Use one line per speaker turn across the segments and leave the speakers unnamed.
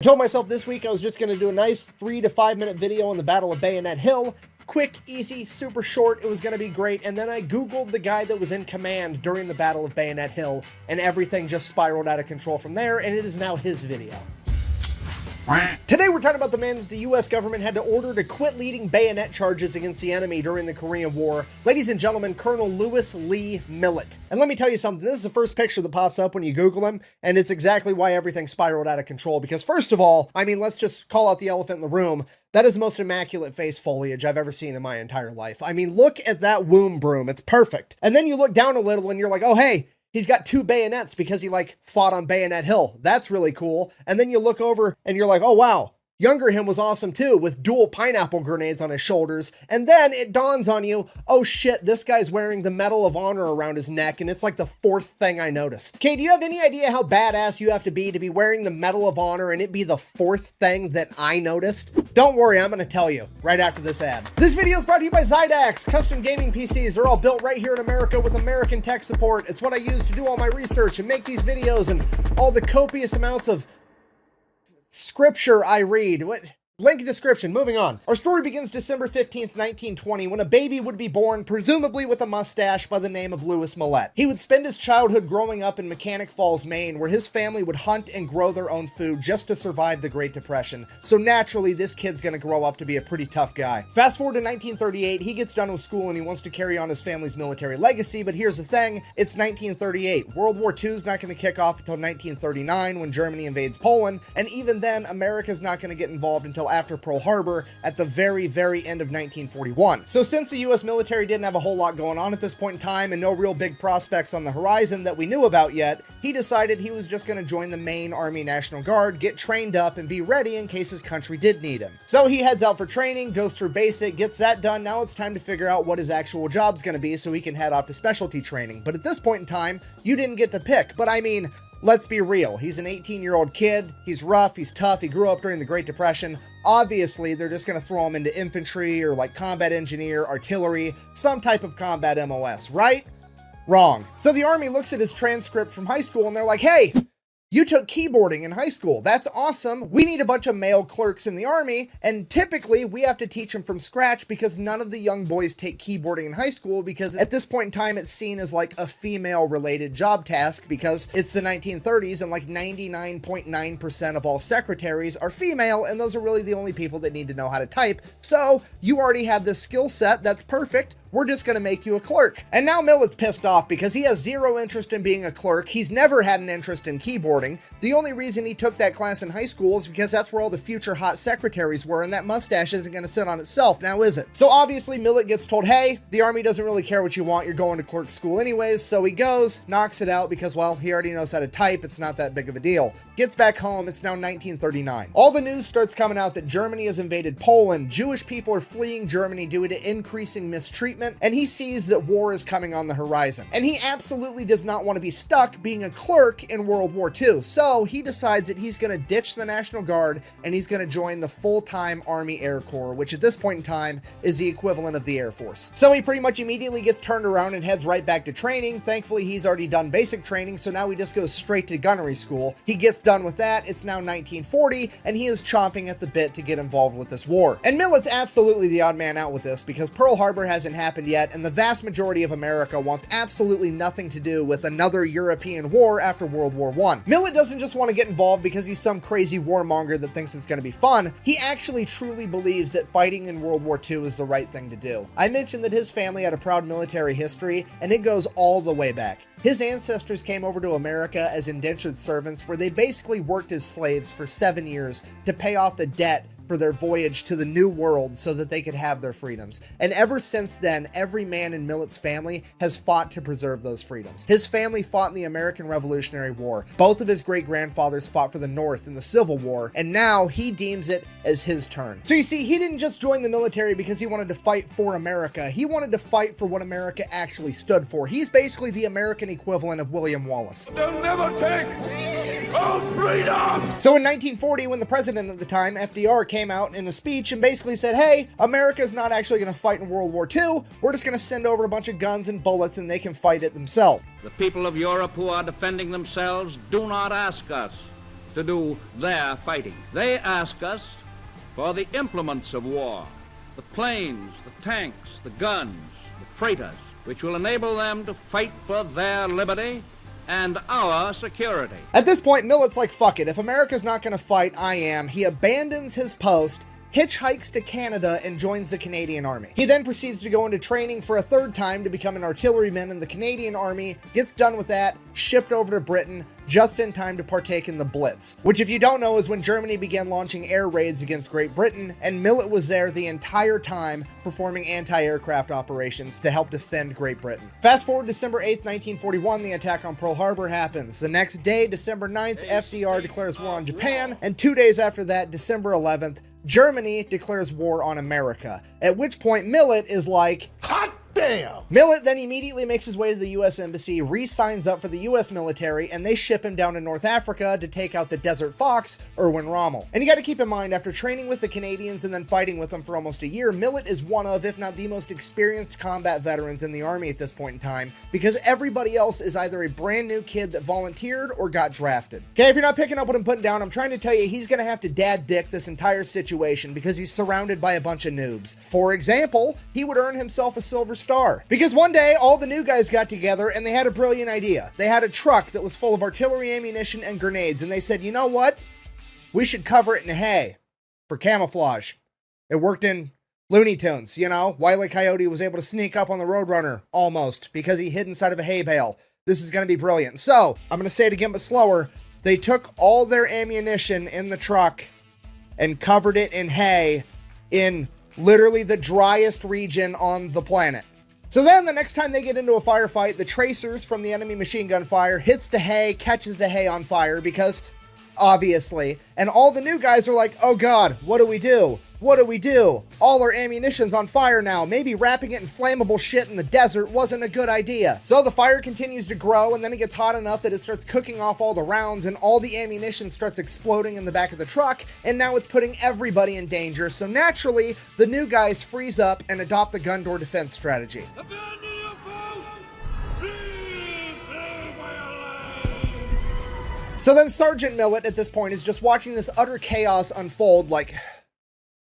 Told myself this week I was just going to do a nice 3 to 5 minute video on the Battle of Bayonet Hill. Quick, easy, super short, it was going to be great, and then I googled the guy that was in command during the Battle of Bayonet Hill, and everything just spiraled out of control from there, and it is now his video. Today we're talking about the man that the US government had to order to quit leading bayonet charges against the enemy during the Korean War. Ladies and gentlemen, Colonel Lewis Lee Millet. And let me tell you something, this is the first picture that pops up when you Google him, and it's exactly why everything spiraled out of control. Because first of all, I mean, let's just call out the elephant in the room. That is the most immaculate face foliage I've ever seen in my entire life. I mean, look at that womb broom, it's perfect. And then you look down a little and you're like, oh hey, he's got 2 bayonets because he fought on Bayonet Hill. That's really cool. And then you look over and you're like, oh wow, younger him was awesome too, with dual pineapple grenades on his shoulders. And then it dawns on you, oh shit, this guy's wearing the Medal of Honor around his neck, and it's like the 4th thing I noticed. Okay, do you have any idea how badass you have to be wearing the Medal of Honor and it be the 4th thing that I noticed? Don't worry, I'm gonna tell you right after this ad. This video is brought to you by Zydax. Custom gaming PCs are all built right here in America with American tech support. It's what I use to do all my research and make these videos and all the copious amounts of scripture I read. Link in description, moving on. Our story begins December 15th, 1920, when a baby would be born, presumably with a mustache, by the name of Lewis Millet. He would spend his childhood growing up in Mechanic Falls, Maine, where his family would hunt and grow their own food just to survive the Great Depression. So naturally, this kid's gonna grow up to be a pretty tough guy. Fast forward to 1938, he gets done with school and he wants to carry on his family's military legacy, but here's the thing, it's 1938. World War II is not gonna kick off until 1939 when Germany invades Poland, and even then, America's not gonna get involved until after Pearl Harbor at the very end of 1941. So since the US military didn't have a whole lot going on at this point in time and no real big prospects on the horizon that we knew about yet, he decided he was just going to join the Maine Army National Guard, get trained up, and be ready in case his country did need him. So he heads out for training, goes through basic, gets that done. Now it's time to figure out what his actual job's going to be so he can head off to specialty training. But at this point in time, you didn't get to pick. But I mean, let's be real. He's an 18-year-old kid. He's rough. He's tough. He grew up during the Great Depression. Obviously, they're just going to throw him into infantry or combat engineer, artillery, some type of combat MOS, right? Wrong. So the Army looks at his transcript from high school and they're like, hey, you took keyboarding in high school. That's awesome. We need a bunch of male clerks in the Army, and typically we have to teach them from scratch because none of the young boys take keyboarding in high school because at this point in time it's seen as like a female-related job task because it's the 1930s and like 99.9% of all secretaries are female, and those are really the only people that need to know how to type. So you already have this skill set. That's perfect. We're just going to make you a clerk. And now Millet's pissed off because he has zero interest in being a clerk. He's never had an interest in keyboarding. The only reason he took that class in high school is because that's where all the future hot secretaries were, and that mustache isn't going to sit on itself, now is it? So obviously Millet gets told, hey, the Army doesn't really care what you want, you're going to clerk school anyways. So he goes, knocks it out because, well, he already knows how to type, it's not that big of a deal. Gets back home, it's now 1939. All the news starts coming out that Germany has invaded Poland, Jewish people are fleeing Germany due to increasing mistreatment, and he sees that war is coming on the horizon. And he absolutely does not want to be stuck being a clerk in World War II. So he decides that he's going to ditch the National Guard and he's going to join the full-time Army Air Corps, which at this point in time is the equivalent of the Air Force. So he pretty much immediately gets turned around and heads right back to training. Thankfully, he's already done basic training, so now he just goes straight to gunnery school. He gets done with that. It's now 1940, and he is chomping at the bit to get involved with this war. And Millet's absolutely the odd man out with this because Pearl Harbor hasn't happened yet, and the vast majority of America wants absolutely nothing to do with another European war after World War I. Millet doesn't just want to get involved because he's some crazy warmonger that thinks it's going to be fun. He actually truly believes that fighting in World War II is the right thing to do. I mentioned that his family had a proud military history, and it goes all the way back. His ancestors came over to America as indentured servants where they basically worked as slaves for 7 years to pay off the debt for their voyage to the New World so that they could have their freedoms. And ever since then, every man in Millet's family has fought to preserve those freedoms. His family fought in the American Revolutionary War. Both of his great-grandfathers fought for the North in the Civil War, and now he deems it as his turn. So you see, he didn't just join the military because he wanted to fight for America. He wanted to fight for what America actually stood for. He's basically the American equivalent of William Wallace.
They'll never take our freedom!
So in 1940, when the president at the time, FDR, came out in a speech and basically said, hey, America's not actually going to fight in World War II. We're just going to send over a bunch of guns and bullets and they can fight it themselves.
The people of Europe who are defending themselves do not ask us to do their fighting. They ask us for the implements of war, the planes, the tanks, the guns, the freighters, which will enable them to fight for their liberty and our security.
At this point, Millet's like, fuck it, if America's not gonna fight, I am. He abandons his post, hitchhikes to Canada, and joins the Canadian Army. He then proceeds to go into training for a third time to become an artilleryman in the Canadian Army, gets done with that, shipped over to Britain, just in time to partake in the Blitz, which, if you don't know, is when Germany began launching air raids against Great Britain, and Millet was there the entire time performing anti-aircraft operations to help defend Great Britain. Fast forward December 8th, 1941, the attack on Pearl Harbor happens. The next day, December 9th, FDR declares war on Japan, and 2 days after that, December 11th, Germany declares war on America, at which point Millet is like, hot damn! Millet then immediately makes his way to the US Embassy, re-signs up for the US military, and they ship him down to North Africa to take out the Desert Fox, Erwin Rommel. And you gotta keep in mind, after training with the Canadians and then fighting with them for almost a year, Millet is one of, if not the most experienced combat veterans in the Army at this point in time, because everybody else is either a brand new kid that volunteered or got drafted. Okay, if you're not picking up what I'm putting down, I'm trying to tell you he's gonna have to dad dick this entire situation because he's surrounded by a bunch of noobs. For example, he would earn himself a Silver Star. Because one day, all the new guys got together and they had a brilliant idea. They had a truck that was full of artillery ammunition and grenades, and they said, you know what? We should cover it in hay for camouflage. It worked in Looney Tunes, you know? Wile E. Coyote was able to sneak up on the Roadrunner, almost, because he hid inside of a hay bale. This is going to be brilliant. So, I'm going to say it again, but slower. They took all their ammunition in the truck and covered it in hay in literally the driest region on the planet. So then the next time they get into a firefight, the tracers from the enemy machine gun fire hits the hay, catches the hay on fire because, obviously, and all the new guys are like, oh god, what do we do? What do we do? All our ammunition's on fire now. Maybe wrapping it in flammable shit in the desert wasn't a good idea. So the fire continues to grow, and then it gets hot enough that it starts cooking off all the rounds, and all the ammunition starts exploding in the back of the truck, and now it's putting everybody in danger. So naturally, the new guys freeze up and adopt the gun door defense strategy.
Abandon your post! Flee for your lives!
So then Sergeant Millet at this point is just watching this utter chaos unfold like,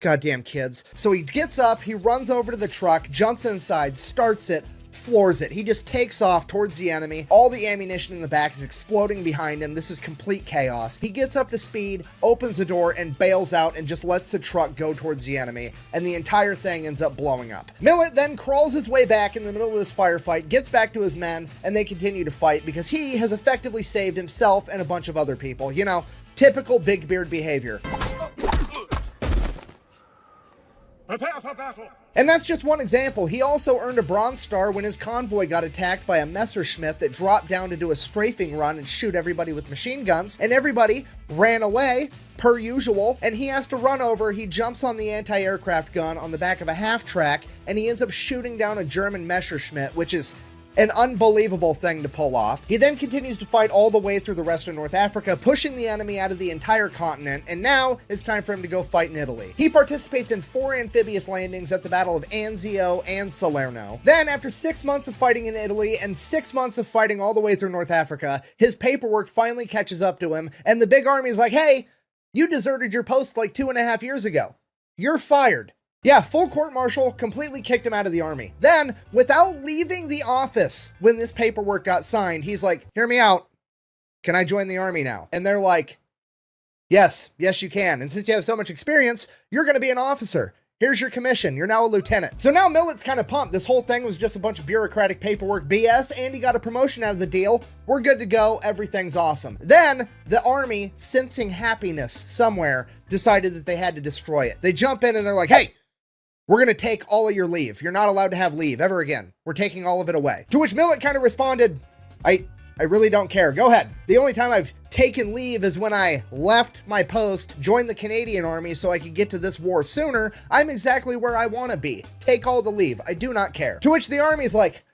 goddamn kids. So he gets up, he runs over to the truck, jumps inside, starts it, floors it. He just takes off towards the enemy. All the ammunition in the back is exploding behind him. This is complete chaos. He gets up to speed, opens the door, and bails out and just lets the truck go towards the enemy, and the entire thing ends up blowing up. Millet then crawls his way back in the middle of this firefight, gets back to his men, and they continue to fight because he has effectively saved himself and a bunch of other people. You know, typical Big Beard behavior.
Prepare for battle!
And that's just one example. He also earned a Bronze Star when his convoy got attacked by a Messerschmitt that dropped down to do a strafing run and shoot everybody with machine guns, and everybody ran away, per usual, and he has to run over. He jumps on the anti-aircraft gun on the back of a half-track, and he ends up shooting down a German Messerschmitt, which is an unbelievable thing to pull off. He then continues to fight all the way through the rest of North Africa, pushing the enemy out of the entire continent, and now it's time for him to go fight in Italy. He participates in 4 amphibious landings at the Battle of Anzio and Salerno. Then, after 6 months of fighting in Italy and 6 months of fighting all the way through North Africa, his paperwork finally catches up to him, and the big army is like, hey, you deserted your post like 2.5 years ago. You're fired. Yeah, full court-martial, completely kicked him out of the army. Then, without leaving the office when this paperwork got signed, he's like, hear me out. Can I join the army now? And they're like, yes, you can. And since you have so much experience, you're going to be an officer. Here's your commission. You're now a lieutenant. So now Millet's kind of pumped. This whole thing was just a bunch of bureaucratic paperwork BS, and he got a promotion out of the deal. We're good to go. Everything's awesome. Then the army, sensing happiness somewhere, decided that they had to destroy it. They jump in and they're like, hey, we're going to take all of your leave. You're not allowed to have leave ever again. We're taking all of it away. To which Millet kind of responded, I really don't care. Go ahead. The only time I've taken leave is when I left my post, joined the Canadian Army so I could get to this war sooner. I'm exactly where I want to be. Take all the leave. I do not care. To which the Army's like,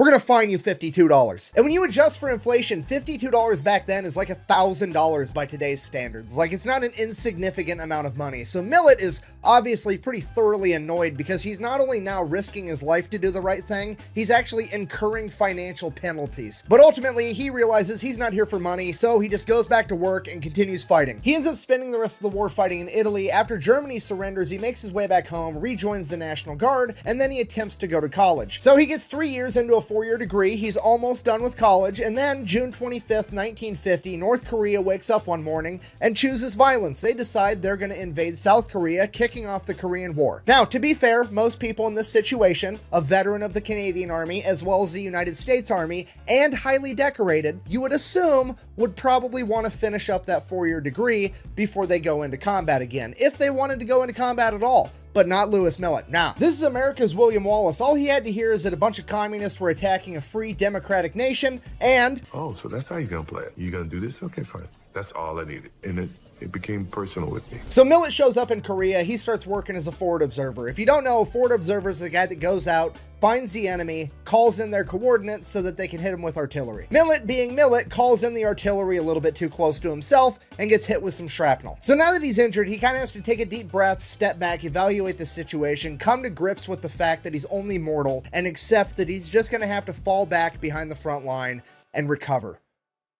we're gonna fine you $52. And when you adjust for inflation, $52 back then is like $1,000 by today's standards. Like, it's not an insignificant amount of money. So Millet is obviously pretty thoroughly annoyed because he's not only now risking his life to do the right thing, he's actually incurring financial penalties. But ultimately, he realizes he's not here for money, so he just goes back to work and continues fighting. He ends up spending the rest of the war fighting in Italy. After Germany surrenders, he makes his way back home, rejoins the National Guard, and then he attempts to go to college. So he gets 3 years into a 4-year degree, he's almost done with college, and then June 25th, 1950, North Korea wakes up one morning and chooses violence. They decide they're going to invade South Korea, kicking off the Korean War. Now, to be fair, most people in this situation, a veteran of the Canadian Army as well as the United States Army, and highly decorated, you would assume would probably want to finish up that 4-year degree before they go into combat again, if they wanted to go into combat at all. But not Lewis Millet. Now, this is America's William Wallace. All he had to hear is that a bunch of communists were attacking a free democratic nation, and...
Oh, so that's how you're gonna play it. You gonna do this? Okay, fine. That's all I needed. And it became personal with me.
So Millet shows up in Korea. He starts working as a forward observer. If you don't know, a forward observer is the guy that goes out, finds the enemy, calls in their coordinates so that they can hit him with artillery. Millet, being Millet, calls in the artillery a little bit too close to himself and gets hit with some shrapnel. So now that he's injured, he kind of has to take a deep breath, step back, evaluate the situation, come to grips with the fact that he's only mortal, and accept that he's just going to have to fall back behind the front line and recover.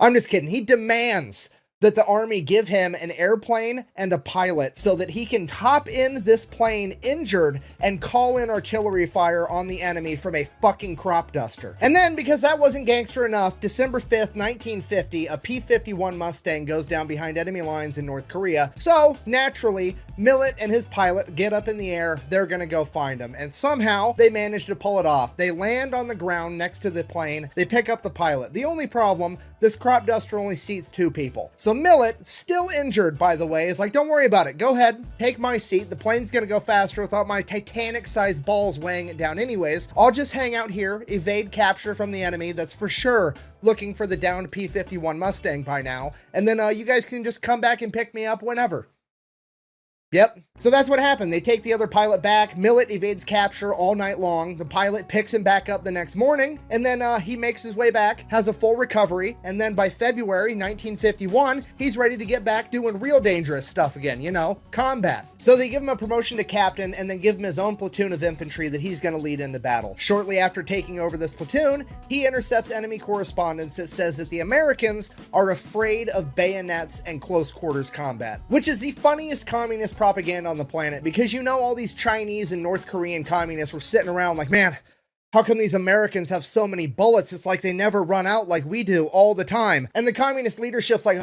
I'm just kidding. He demands that the Army give him an airplane and a pilot so that he can hop in this plane injured and call in artillery fire on the enemy from a fucking crop duster. And then, because that wasn't gangster enough, December 5th, 1950, a P-51 Mustang goes down behind enemy lines in North Korea. So, naturally, Millet and his pilot get up in the air, they're gonna go find him. And somehow, they manage to pull it off. They land on the ground next to the plane, they pick up the pilot. The only problem, this crop duster only seats 2 people. So Millet, still injured by the way, is like, don't worry about it, go ahead, take my seat, the plane's gonna go faster without my Titanic-sized balls weighing it down anyways. I'll just hang out here, evade capture from the enemy that's for sure looking for the downed P-51 Mustang by now, and then you guys can just come back and pick me up whenever. Yep. So that's what happened. They take the other pilot back. Millet evades capture all night long. The pilot picks him back up the next morning, and then he makes his way back, has a full recovery, and then by February 1951, he's ready to get back doing real dangerous stuff again, you know, combat. So they give him a promotion to captain, and then give him his own platoon of infantry that he's going to lead into battle. Shortly after taking over this platoon, he intercepts enemy correspondence that says that the Americans are afraid of bayonets and close quarters combat, which is the funniest communist propaganda on the planet, because you know all these Chinese and North Korean communists were sitting around like, man, how come these Americans have so many bullets? It's like they never run out like we do all the time. And the communist leadership's like,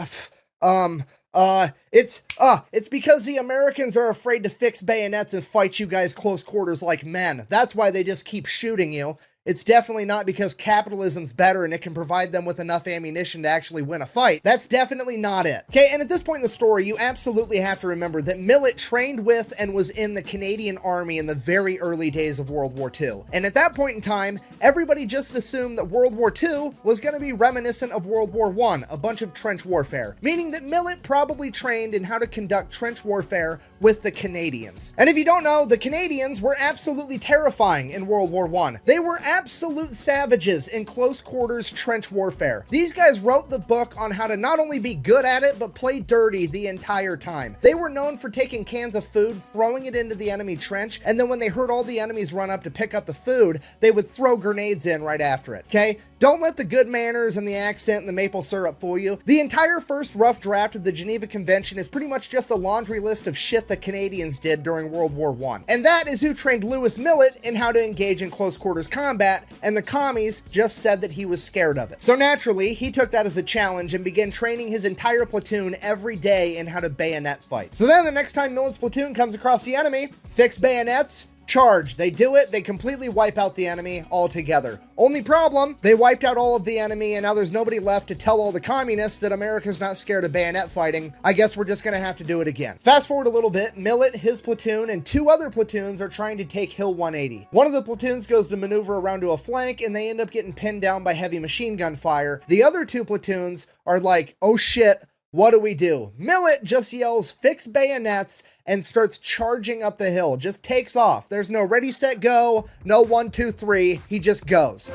it's because the Americans are afraid to fix bayonets and fight you guys close quarters like men. That's why they just keep shooting you. It's definitely not because capitalism's better and it can provide them with enough ammunition to actually win a fight. That's definitely not it. Okay, and at this point in the story, you absolutely have to remember that Millet trained with and was in the Canadian Army in the very early days of World War II. And at that point in time, everybody just assumed that World War II was going to be reminiscent of World War I, a bunch of trench warfare, meaning that Millet probably trained in how to conduct trench warfare with the Canadians. And if you don't know, the Canadians were absolutely terrifying in World War I. They were absolute savages in close quarters trench warfare. These guys wrote the book on how to not only be good at it, but play dirty the entire time. They were known for taking cans of food, throwing it into the enemy trench, and then when they heard all the enemies run up to pick up the food, they would throw grenades in right after it, okay? Don't let the good manners and the accent and the maple syrup fool you. The entire first rough draft of the Geneva Convention is pretty much just a laundry list of shit the Canadians did during World War I. And that is who trained Lewis Millet in how to engage in close quarters combat, and the commies just said that he was scared of it. So naturally, he took that as a challenge and began training his entire platoon every day in how to bayonet fight. So then the next time Millet's platoon comes across the enemy, fix bayonets, charge. They do it, they completely wipe out the enemy altogether. Only problem, they wiped out all of the enemy and now there's nobody left to tell all the communists that America's not scared of bayonet fighting. I guess we're just gonna have to do it again. Fast forward a little bit, Millet, his platoon, and 2 other platoons are trying to take Hill 180. One of the platoons goes to maneuver around to a flank and they end up getting pinned down by heavy machine gun fire. The other 2 platoons are like, oh shit, what do we do? Millet just yells, fix bayonets, and starts charging up the hill. Just takes off. There's no ready, set, go, no 1, 2, 3. He just goes.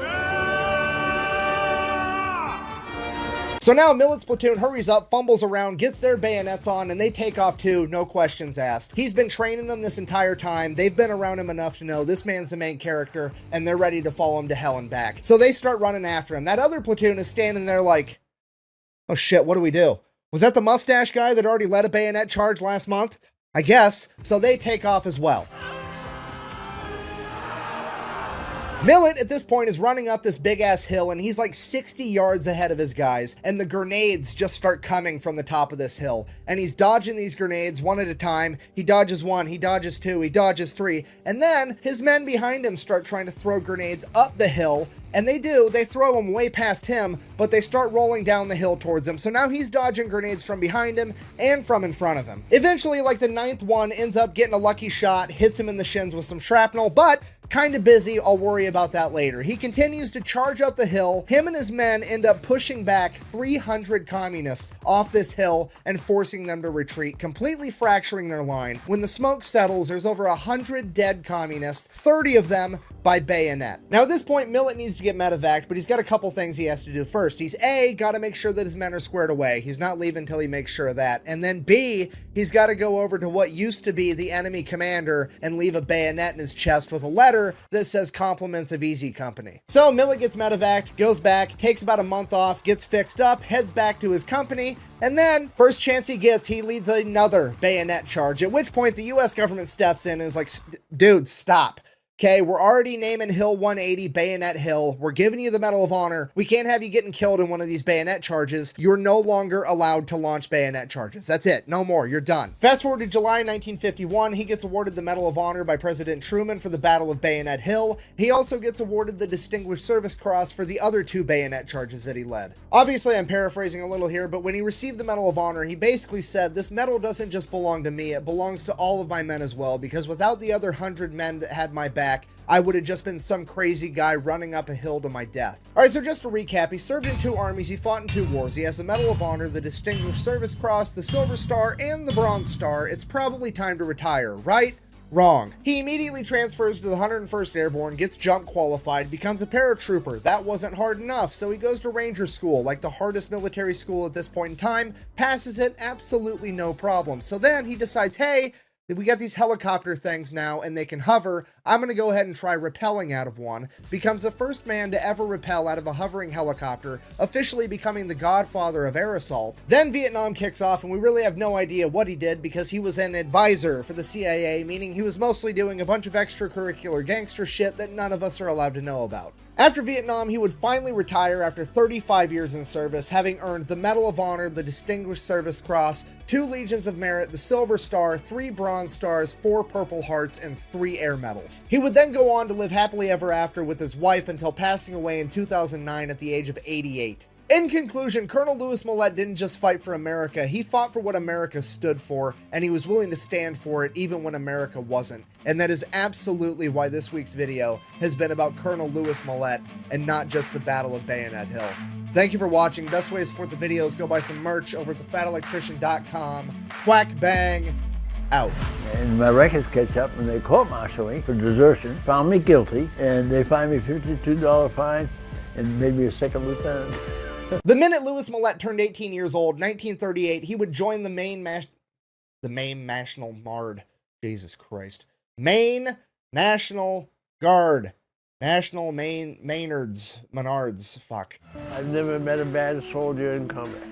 So now Millet's platoon hurries up, fumbles around, gets their bayonets on, and they take off too, no questions asked. He's been training them this entire time. They've been around him enough to know this man's the main character, and they're ready to follow him to hell and back. So they start running after him. That other platoon is standing there like, oh shit, what do we do? Was that the mustache guy that already led a bayonet charge last month? I guess. So they take off as well. Millet, at this point, is running up this big-ass hill, and he's like 60 yards ahead of his guys, and the grenades just start coming from the top of this hill. And he's dodging these grenades one at a time. He dodges one, he dodges two, he dodges three, and then his men behind him start trying to throw grenades up the hill, and they do. They throw them way past him, but they start rolling down the hill towards him. So now he's dodging grenades from behind him and from in front of him. Eventually, like the 9th one ends up getting a lucky shot, hits him in the shins with some shrapnel, but kind of busy. I'll worry about that later. He continues to charge up the hill. Him and his men end up pushing back 300 communists off this hill and forcing them to retreat, completely fracturing their line. When the smoke settles, there's over 100 dead communists, 30 of them by bayonet. Now at this point, Millet needs to get medevaced, but he's got a couple things he has to do first. He's A, got to make sure that his men are squared away. He's not leaving until he makes sure of that. And then B, he's got to go over to what used to be the enemy commander and leave a bayonet in his chest with a letter that says compliments of Easy Company. So Millet gets medevaced, goes back, takes about a month off, gets fixed up, heads back to his company, and then first chance he gets, he leads another bayonet charge, at which point the US government steps in and is like, dude, stop. Okay, we're already naming Hill 180 Bayonet Hill. We're giving you the Medal of Honor. We can't have you getting killed in one of these bayonet charges. You're no longer allowed to launch bayonet charges. That's it. No more. You're done. Fast forward to July 1951. He gets awarded the Medal of Honor by President Truman for the Battle of Bayonet Hill. He also gets awarded the Distinguished Service Cross for the other 2 bayonet charges that he led. Obviously, I'm paraphrasing a little here, but when he received the Medal of Honor, he basically said, this medal doesn't just belong to me, it belongs to all of my men as well, because without the other 100 men that had my back, I would have just been some crazy guy running up a hill to my death. All right, so just to recap, he served in 2 armies, he fought in 2 wars. He has the Medal of Honor, the Distinguished Service Cross, the Silver Star, and the Bronze Star. It's probably time to retire, right? Wrong. He immediately transfers to the 101st Airborne, gets jump qualified, becomes a paratrooper. That wasn't hard enough, so he goes to Ranger School, like the hardest military school at this point in time, passes it, absolutely no problem. So then he decides, hey, we got these helicopter things now and they can hover. I'm going to go ahead and try rappelling out of one. Becomes the first man to ever rappel out of a hovering helicopter, officially becoming the godfather of air assault. Then Vietnam kicks off and we really have no idea what he did because he was an advisor for the CIA, meaning he was mostly doing a bunch of extracurricular gangster shit that none of us are allowed to know about. After Vietnam, he would finally retire after 35 years in service, having earned the Medal of Honor, the Distinguished Service Cross, 2 Legions of Merit, the Silver Star, 3 Bronze Stars, 4 Purple Hearts, and 3 Air Medals. He would then go on to live happily ever after with his wife until passing away in 2009 at the age of 88. In conclusion, Colonel Louis Millet didn't just fight for America, he fought for what America stood for, and he was willing to stand for it even when America wasn't. And that is absolutely why this week's video has been about Colonel Louis Millet and not just the Battle of Bayonet Hill. Thank you for watching. Best way to support the video is go buy some merch over at thefatelectrician.com. Quack bang, out.
And my records catch up and they court-martialed me for desertion, found me guilty, and they fined me $52 fine and made me a 2nd lieutenant.
The minute Louis Millet turned 18 years old, 1938, he would join the Maine National Guard. Jesus Christ. Maine National Guard. National Menards. Fuck.
I've never met a bad soldier in combat.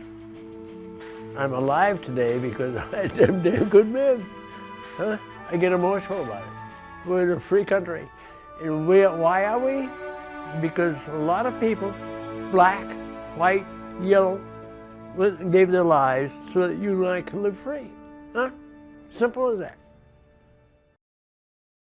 I'm alive today because I had them damn good men. Huh? I get emotional about it. We're in a free country. And why are we? Because a lot of people, black, white, yellow, gave their lives so that you and I can live free. Huh? Simple as that.